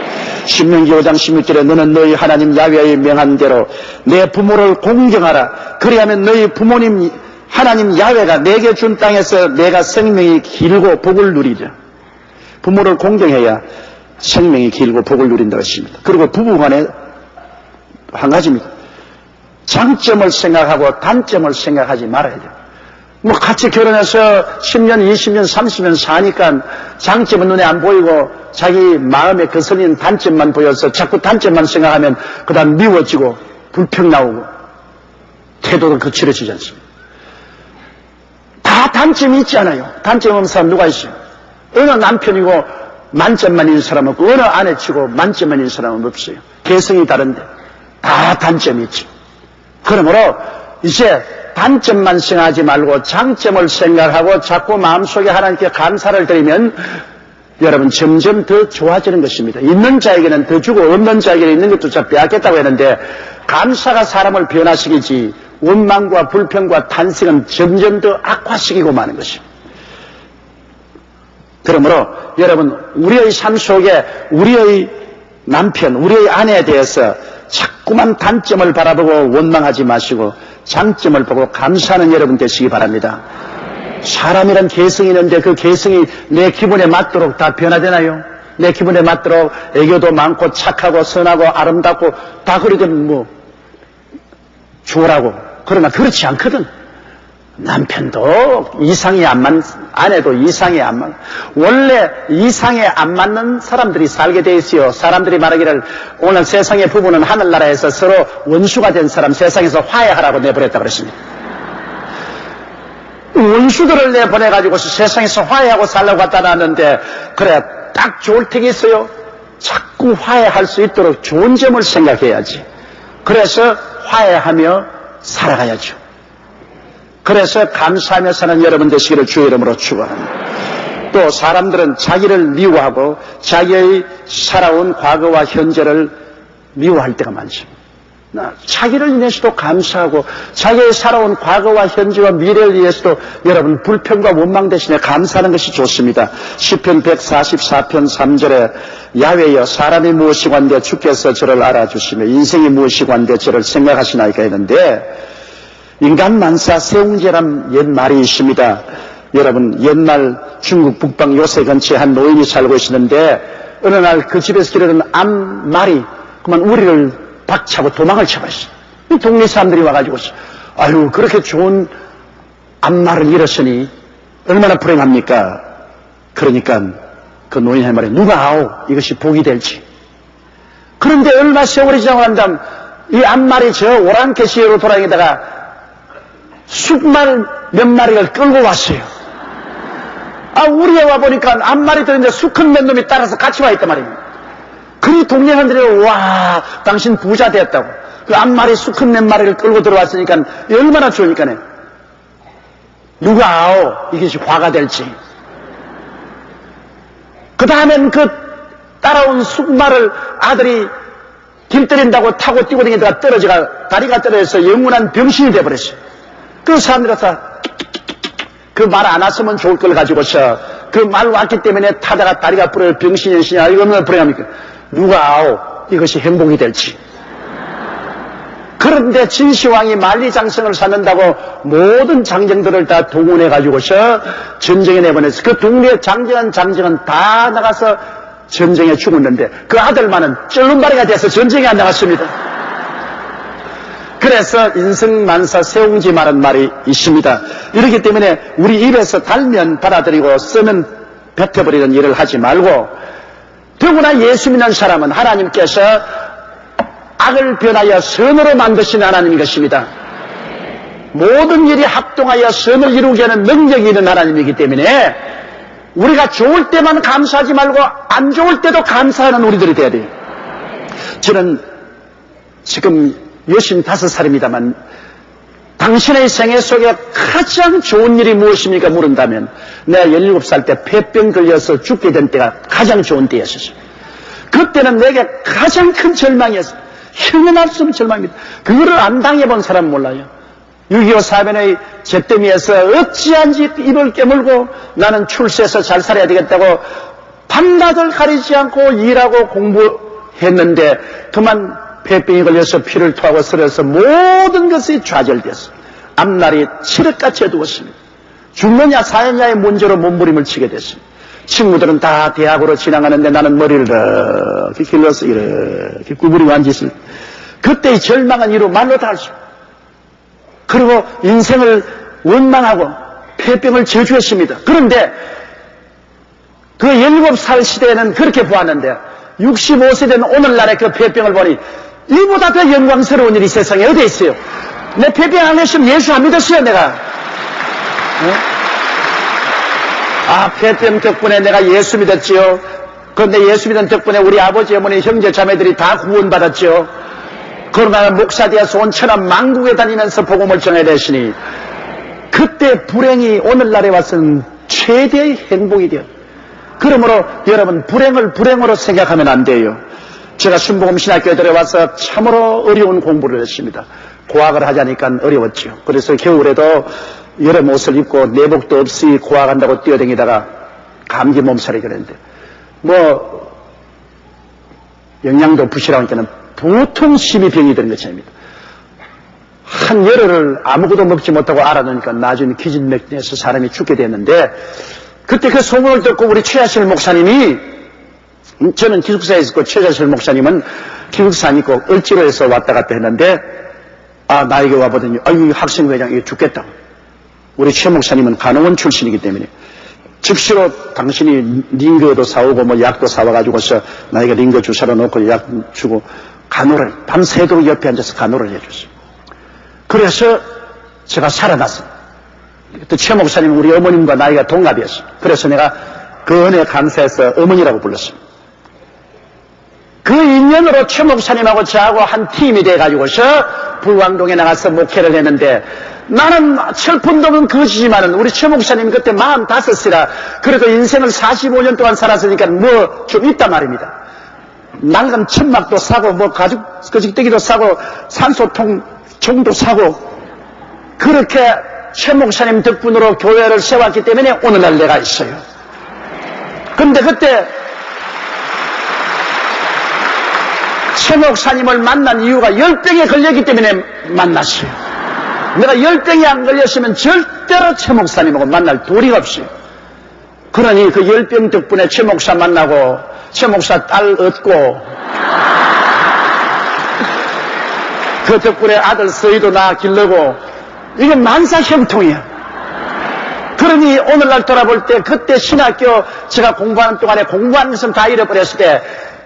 신명기 5장 16절에 너는 너희 하나님 야훼의 명한 대로 내 부모를 공경하라. 그리하면 너희 부모님 하나님 야훼가 내게 준 땅에서 내가 생명이 길고 복을 누리자. 부모를 공경해야 생명이 길고 복을 누린다고 했습니다. 그리고 부부간에 한 가지입니다. 장점을 생각하고 단점을 생각하지 말아야 돼요. 뭐 같이 결혼해서 10년, 20년, 30년 사니까 장점은 눈에 안 보이고 자기 마음에 거슬리는 단점만 보여서 자꾸 단점만 생각하면 그다음 미워지고 불평 나오고 태도도 거칠어지지 않습니다. 다 단점이 있지 않아요. 단점 없는 사람 누가 있어요? 어느 남편이고 만점만 있는 사람 없고 어느 아내치고 만점만 있는 사람은 없어요. 개성이 다른데 다 단점이 있죠. 그러므로 이제 단점만 생각하지 말고 장점을 생각하고 자꾸 마음속에 하나님께 감사를 드리면 여러분 점점 더 좋아지는 것입니다. 있는 자에게는 더 주고 없는 자에게는 있는 것도 자 빼앗겠다고 했는데 감사가 사람을 변화시키지 원망과 불평과 탄식은 점점 더 악화시키고 마는 것입니다. 그러므로 여러분 우리의 삶 속에 우리의 남편, 우리의 아내에 대해서 자꾸만 단점을 바라보고 원망하지 마시고 장점을 보고 감사하는 여러분 되시기 바랍니다. 사람이란 개성이 있는데 그 개성이 내 기분에 맞도록 다 변화되나요? 내 기분에 맞도록 애교도 많고 착하고 선하고 아름답고 다 그렇게 뭐 좋으라고. 그러나 그렇지 않거든. 남편도 이상이 안 맞는, 아내도 이상이 안 맞는, 원래 이상에 안 맞는 사람들이 살게 돼 있어요. 사람들이 말하기를 오늘 세상의 부부는 하늘나라에서 서로 원수가 된 사람 세상에서 화해하라고 내보냈다고 그랬습니다. 원수들을 내보내가지고 세상에서 화해하고 살라고 갖다 놨는데 그래 딱 좋을 택이 있어요. 자꾸 화해할 수 있도록 좋은 점을 생각해야지. 그래서 화해하며 살아가야죠. 그래서 감사하며 사는 여러분 되시기를 주의 이름으로 축원합니다. 또 사람들은 자기를 미워하고 자기의 살아온 과거와 현재를 미워할 때가 많죠. 자기를 인해서도 감사하고 자기의 살아온 과거와 현재와 미래를 위해서도 여러분 불평과 원망 대신에 감사하는 것이 좋습니다. 시편 144편 3절에 야훼여 사람이 무엇이 관대 주께서 저를 알아주시며 인생이 무엇이 관대 저를 생각하시나이까 했는데 인간 만사 세웅제란 옛말이 있습니다. 여러분 옛날 중국 북방 요새 근처에 한 노인이 살고 있었는데 어느 날 그 집에서 기르는 암말이 그만 우리를 박차고 도망을 쳐버렸어요. 동네 사람들이 와가지고 아유 그렇게 좋은 암말을 잃었으니 얼마나 불행합니까? 그러니까 그 노인이 할 말에 누가 아오 이것이 복이 될지. 그런데 얼마 세월이 지나고 난 다음 이 암말이 저 오랑캐시로 돌아다니다가 숫말 몇 마리를 끌고 왔어요. 우리에 와보니까 암말이 들었는데 수컷 몇 놈이 따라서 같이 와 있단 말입니다. 그리 동네 사람들이 와 당신 부자 됐다고. 그 암말이 수컷 몇 마리를 끌고 들어왔으니까 얼마나 좋으니까네. 누가 아오 이것이 화가 될지. 그 다음엔 그 따라온 수말을 아들이 길 때린다고 타고 뛰고 다니다가 떨어져가 다리가 떨어져서 영원한 병신이 돼버렸어요. 그 사람들이 다 그 말 안 왔으면 좋을 걸 가지고서 그 말 왔기 때문에 타다가 다리가 부러져 병신이 연신이야. 이거 얼마나 불행합니까? 누가 아오 이것이 행복이 될지. 그런데 진시황이 만리장성을 쌓는다고 모든 장정들을 다 동원해 가지고서 전쟁에 내보냈어. 그 동네 장정은 다 나가서 전쟁에 죽었는데 그 아들만은 쩔름바리가 돼서 전쟁에 안 나갔습니다. 그래서 인생만사 세웅지 말은 말이 있습니다. 이렇기 때문에 우리 입에서 달면 받아들이고 쓰면 뱉어버리는 일을 하지 말고 더구나 예수 믿는 사람은 하나님께서 악을 변하여 선으로 만드신 하나님인 것입니다. 모든 일이 합동하여 선을 이루게 하는 능력이 있는 하나님이기 때문에 우리가 좋을 때만 감사하지 말고 안 좋을 때도 감사하는 우리들이 돼야 돼요. 저는 지금 65살입니다만 당신의 생애 속에 가장 좋은 일이 무엇입니까? 물은다면 내가 17살 때 폐병 걸려서 죽게 된 때가 가장 좋은 때였어요. 그때는 내게 가장 큰 절망이었어요. 형연할 수 없는 절망입니다. 그거를 안 당해본 사람은 몰라요. 6.25 사변의 잿더미에서 어찌한지 입을 깨물고 나는 출세해서 잘 살아야 되겠다고 밤낮을 가리지 않고 일하고 공부했는데 그만 폐병이 걸려서 피를 토하고 쓰러져서 모든 것이 좌절됐어. 앞날이 칠흑같이 어두웠습니다. 죽느냐 사느냐의 문제로 몸부림을 치게 됐습니다. 친구들은 다 대학으로 지나가는데 나는 머리를 이렇게 길러서 이렇게 구부리고 앉았을 때 그때의 절망은 이루 말로 다 할 수 없어요. 그리고 인생을 원망하고 폐병을 저주했습니다. 그런데 그 17살 시대에는 그렇게 보았는데 65세 된 오늘날의 그 폐병을 보니 이보다 더 영광스러운 일이 세상에 어디에 있어요? 내 폐병 안 했으면 예수 안 믿었어요 내가. 폐병 덕분에 내가 예수 믿었지요. 그런데 예수 믿은 덕분에 우리 아버지 어머니 형제 자매들이 다 구원받았지요. 그러나 목사 되어서 온 천하 만국에 다니면서 복음을 전해야 되시니 그때 불행이 오늘날에 와서는 최대의 행복이 돼요. 그러므로 여러분 불행을 불행으로 생각하면 안 돼요. 제가 순복음신학교에 들어와서 참으로 어려운 공부를 했습니다. 고학을 하자니까 어려웠죠. 그래서 겨울에도 여름 옷을 입고 내복도 없이 고학한다고 뛰어다니다가 감기 몸살이 그랬는데 영양도 부실하니까는 보통 12병이 되는 것이 아닙니다. 한 열흘을 아무것도 먹지 못하고 알아놓으니까 나중에 기진맥진해서 사람이 죽게 됐는데 그때 그 소문을 듣고 우리 최하실 목사님이 저는 기숙사에 있었고 최하실 목사님은 기숙사 아니고 을지로에서 왔다 갔다 했는데 나에게 와보더니 아유 학생회장 이거 죽겠다고. 우리 최 목사님은 간호원 출신이기 때문에 즉시로 당신이 링거도 사오고 약도 사와가지고서 나에게 링거 주사로 놓고 약 주고 간호를 밤새도록 옆에 앉아서 간호를 해줬어요. 그래서 제가 살아났어요. 그때 최 목사님은 우리 어머님과 나이가 동갑이었어요. 그래서 내가 그 은혜에 감사해서 어머니라고 불렀어요. 그 인연으로 최 목사님하고 저하고 한 팀이 돼가지고서 불광동에 나가서 목회를 했는데 나는 철분동은 거지지만은 우리 최 목사님 그때 45이라 그래도 인생을 45년 동안 살았으니까 뭐 좀 있단 말입니다. 낡은 천막도 사고 뭐 가죽 거짓대기도 사고 산소통 종도 사고 그렇게 최 목사님 덕분으로 교회를 세웠기 때문에 오늘날 내가 있어요. 근데 그때 최 목사님을 만난 이유가 열병에 걸렸기 때문에 만났어요. 내가 열병에 안 걸렸으면 절대로 최 목사님하고 만날 도리가 없어요. 그러니 그 열병 덕분에 최 목사 만나고 최 목사 딸 얻고 그 덕분에 아들 서희도 낳아 길르고 이게 만사형통이야. 그러니 오늘날 돌아볼 때 그때 신학교 제가 공부하는 동안에 공부하는 것은 다 잃어버렸을 때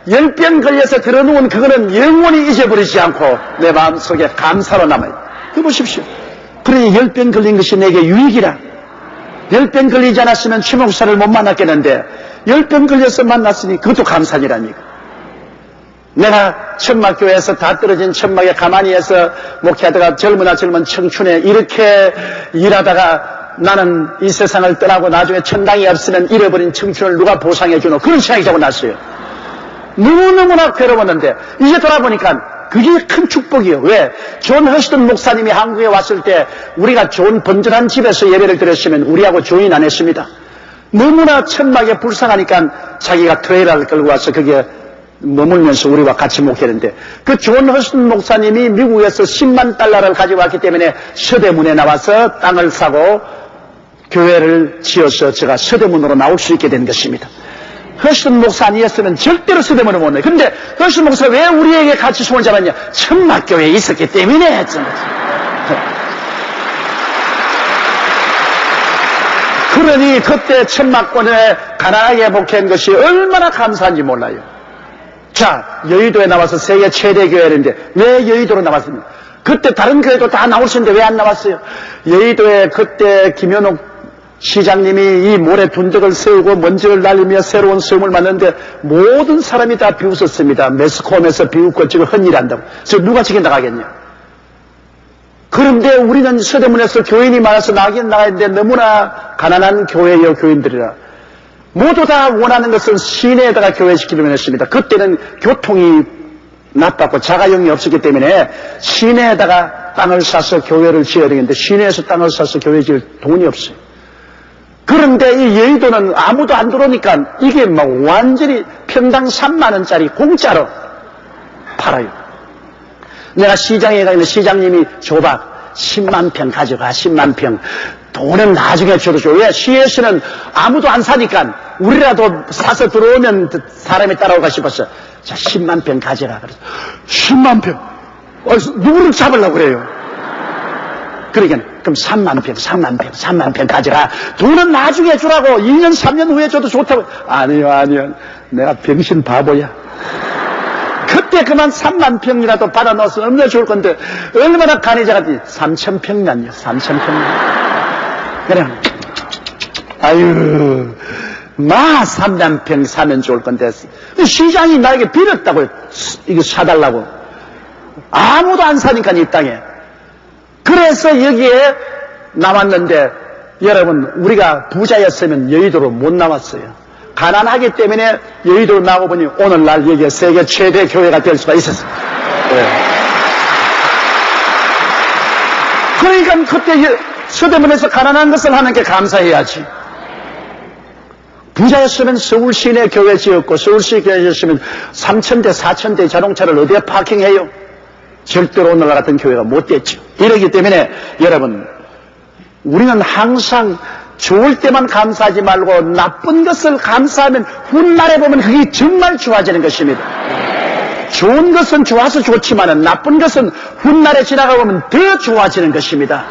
열병 걸려서 들어놓은 그거는 영원히 잊어버리지 않고 내 마음속에 감사로 남아요. 그 보십시오. 그러니 열병 걸린 것이 내게 유익이라. 열병 걸리지 않았으면 최 목사를 못 만났겠는데 열병 걸려서 만났으니 그것도 감사니라니까. 내가 천막교회에서 다 떨어진 천막에 가만히 해서 목회하다가 젊은 청춘에 이렇게 일하다가 나는 이 세상을 떠나고 나중에 천당이 없으면 잃어버린 청춘을 누가 보상해 주노 그런 생각이 자꾸 났어요. 너무너무나 괴로웠는데 이제 돌아보니까 그게 큰 축복이에요. 왜? 존 허스턴 목사님이 한국에 왔을 때 우리가 좋은 번전한 집에서 예배를 드렸으면 우리하고 조인 안 했습니다. 너무나 천막에 불쌍하니까 자기가 트레일러를 끌고 와서 거기에 머물면서 우리와 같이 목회했는데 그 존 허스턴 목사님이 미국에서 10만 달러를 가져왔기 때문에 서대문에 나와서 땅을 사고 교회를 지어서 제가 서대문으로 나올 수 있게 된 것입니다. 허스턴 목사 아니었으면 절대로 서대문을 못 내. 근데 허스턴 목사가 왜 우리에게 같이 손을 잡았냐? 천막교회에 있었기 때문에 했던 거지. 그러니 그때 천막권에 가난하게 목회한 것이 얼마나 감사한지 몰라요. 자, 여의도에 나와서 세계 최대 교회인데 왜 여의도로 나왔습니까? 그때 다른 교회도 다 나올 수 있는데 왜 안 나왔어요? 여의도에 그때 김현옥 시장님이 이 모래 둔덕을 세우고 먼지를 날리며 새로운 수염을 만드는데 모든 사람이 다 비웃었습니다. 매스컴에서 비웃고 지금 헛일한다고. 그래서 누가 지금 나가겠냐? 그런데 우리는 서대문에서 교인이 많아서 나가긴 나가는데 너무나 가난한 교회여 교인들이라 모두 다 원하는 것은 시내에다가 교회시키려고 했습니다. 그때는 교통이 나빴고 자가용이 없었기 때문에 시내에다가 땅을 사서 교회를 지어야 되겠는데 시내에서 땅을 사서 교회 지을 돈이 없어요. 그런데 이 여의도는 아무도 안 들어오니까 이게 막 완전히 평당 3만 원짜리 공짜로 팔아요. 내가 시장에 가면 시장님이 줘봐. 10만 평 가져가. 10만 평. 돈은 나중에 줘도 줘. 왜? 시에서는 아무도 안 사니까 우리라도 사서 들어오면 사람이 따라오가 싶었어. 자, 10만 평 가져가. 그래서 10만 평. 누구를 잡으려고 그래요? 그러니까 그럼 3만 평 가져가. 돈은 나중에 주라고. 2년 3년 후에 줘도 좋다고. 아니요. 내가 병신 바보야. 그때 그만 3만 평이라도 받아 넣어서 얼마나 좋을 건데 얼마나 간이자같이 3천 평만요. 3천 평. 그래. 아유, 3만 평 사면 좋을 건데 시장이 나에게 빌었다고요. 이거 사달라고. 아무도 안 사니까 이 땅에. 그래서 여기에 나왔는데 여러분 우리가 부자였으면 여의도로 못 나왔어요. 가난하기 때문에 여의도로 나오고 보니 오늘날 여기에 세계 최대 교회가 될 수가 있었어요. 네. 그러니까 그때 서대문에서 가난한 것을 하나님께 감사해야지. 부자였으면 서울 시내 교회 지었고 서울 시내 교회 지었으면 3,000대 4,000대 자동차를 어디에 파킹해요? 절대로 오늘날 같은 교회가 못 됐죠. 이러기 때문에 여러분 우리는 항상 좋을 때만 감사하지 말고 나쁜 것을 감사하면 훗날에 보면 그게 정말 좋아지는 것입니다. 좋은 것은 좋아서 좋지만은 나쁜 것은 훗날에 지나가 보면 더 좋아지는 것입니다.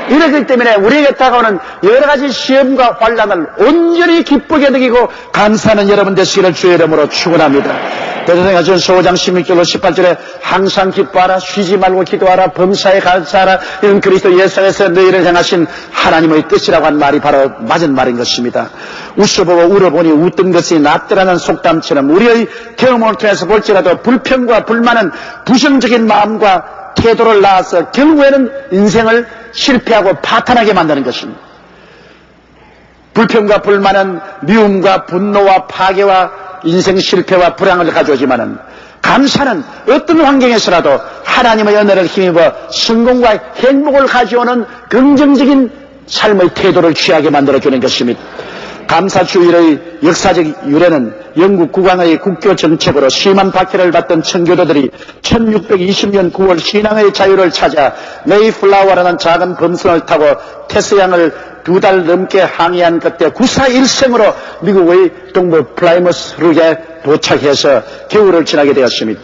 이렇기 때문에 우리에게 다가오는 여러 가지 시험과 환란을 온전히 기쁘게 느끼고 감사하는 여러분 되시기를 주의 이름으로 축원합니다. 대전행전서 5장 16절로 18절에 항상 기뻐하라, 쉬지 말고 기도하라, 범사에 감사하라, 이런 그리스도 예수 안에서 너희를 향하신 하나님의 뜻이라고 한 말이 바로 맞은 말인 것입니다. 웃어보고 울어보니 웃던 것이 낫더라는 속담처럼 우리의 경험을 통해서 볼지라도 불평과 불만은 부정적인 마음과 태도를 낳아서 결국에는 인생을 실패하고 파탄하게 만드는 것입니다. 불평과 불만은 미움과 분노와 파괴와 인생 실패와 불황을 가져오지만은 감사는 어떤 환경에서라도 하나님의 은혜를 힘입어 성공과 행복을 가져오는 긍정적인 삶의 태도를 취하게 만들어주는 것입니다. 감사주일의 역사적 유래는 영국 국왕의 국교 정책으로 심한 박해를 받던 청교도들이 1620년 9월 신앙의 자유를 찾아 메이플라워라는 작은 범선을 타고 테스양을 2달 넘게 항해한 그때 구사일생으로 미국의 동부 플라이머스룩에 도착해서 겨울을 지나게 되었습니다.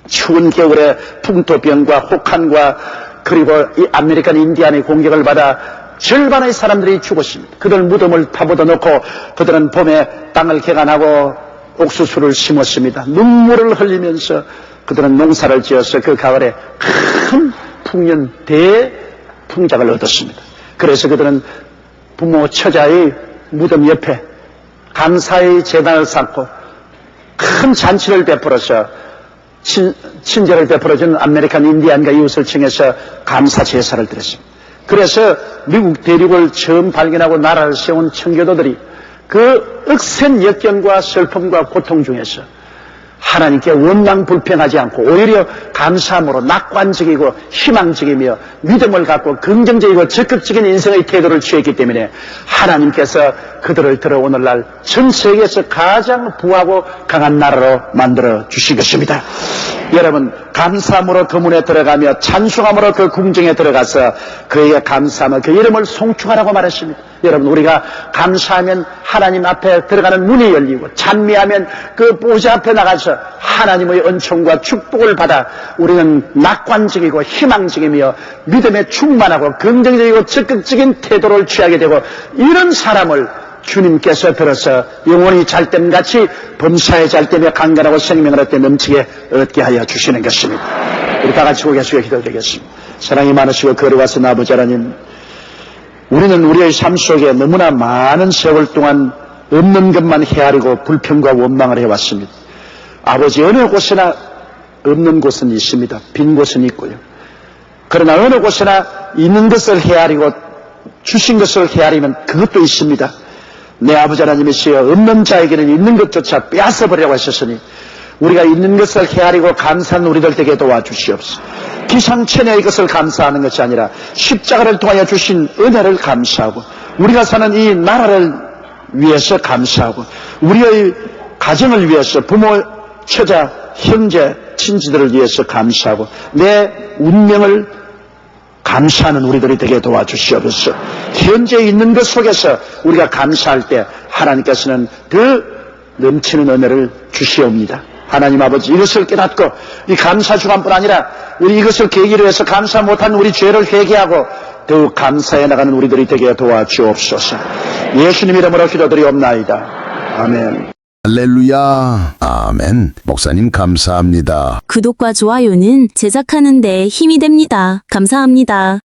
추운 겨울에 풍토병과 혹한과 그리고 이 아메리칸 인디안의 공격을 받아 절반의 사람들이 죽었습니다. 그들 무덤을 파묻어 놓고 그들은 봄에 땅을 개간하고 옥수수를 심었습니다. 눈물을 흘리면서 그들은 농사를 지어서 그 가을에 큰 풍년 대풍작을 얻었습니다. 그래서 그들은 부모 처자의 무덤 옆에 감사의 제단을 쌓고 큰 잔치를 베풀어서 친절을 베풀어준 아메리칸 인디안과 이웃을 청해서 감사 제사를 드렸습니다. 그래서 미국 대륙을 처음 발견하고 나라를 세운 청교도들이 그 억센 역경과 슬픔과 고통 중에서 하나님께 원망불평하지 않고 오히려 감사함으로 낙관적이고 희망적이며 믿음을 갖고 긍정적이고 적극적인 인생의 태도를 취했기 때문에 하나님께서 그들을 들어 오늘날 전 세계에서 가장 부하고 강한 나라로 만들어 주신 것입니다. 여러분, 감사함으로 그 문에 들어가며 찬송함으로 그 궁정에 들어가서 그에게 감사하며 그 이름을 송축하라고 말했습니다. 여러분, 우리가 감사하면 하나님 앞에 들어가는 문이 열리고 찬미하면 그 보좌 앞에 나가서 하나님의 은총과 축복을 받아 우리는 낙관적이고 희망적이며 믿음에 충만하고 긍정적이고 적극적인 태도를 취하게 되고 이런 사람을 주님께서 들어서 영원히 잘됨같이 범사에 잘되며 강건하고 생명을 얻게 넘치게 얻게 하여 주시는 것입니다. 우리 다 같이 고개 숙여 기도드리겠습니다. 사랑이 많으시고 거룩하신 아버지 하나님, 우리는 우리의 삶 속에 너무나 많은 세월 동안 없는 것만 헤아리고 불평과 원망을 해왔습니다. 아버지, 어느 곳이나 없는 곳은 있습니다. 빈 곳은 있고요. 그러나 어느 곳이나 있는 것을 헤아리고 주신 것을 헤아리면 그것도 있습니다. 내 아버지 하나님이시여, 없는 자에게는 있는 것조차 빼앗아버리라고 하셨으니 우리가 있는 것을 헤아리고 감사하는 우리들 되게 도와주시옵소서. 기상천외의 것을 감사하는 것이 아니라 십자가를 통하여 주신 은혜를 감사하고 우리가 사는 이 나라를 위해서 감사하고 우리의 가정을 위해서 부모, 처자, 형제, 친지들을 위해서 감사하고 내 운명을 감사하는 우리들이 되게 도와주시옵소서. 현재 있는 것 속에서 우리가 감사할 때 하나님께서는 그 넘치는 은혜를 주시옵니다. 하나님 아버지, 이것을 깨닫고 이 감사 주간뿐 아니라 우리 이것을 계기로 해서 감사 못한 우리 죄를 회개하고 더욱 감사해 나가는 우리들이 되게 도와주옵소서. 예수님 이름으로 기도드리옵나이다. 아멘. 할렐루야. 아멘. 목사님 감사합니다. 구독과 좋아요는 제작하는 데 힘이 됩니다. 감사합니다.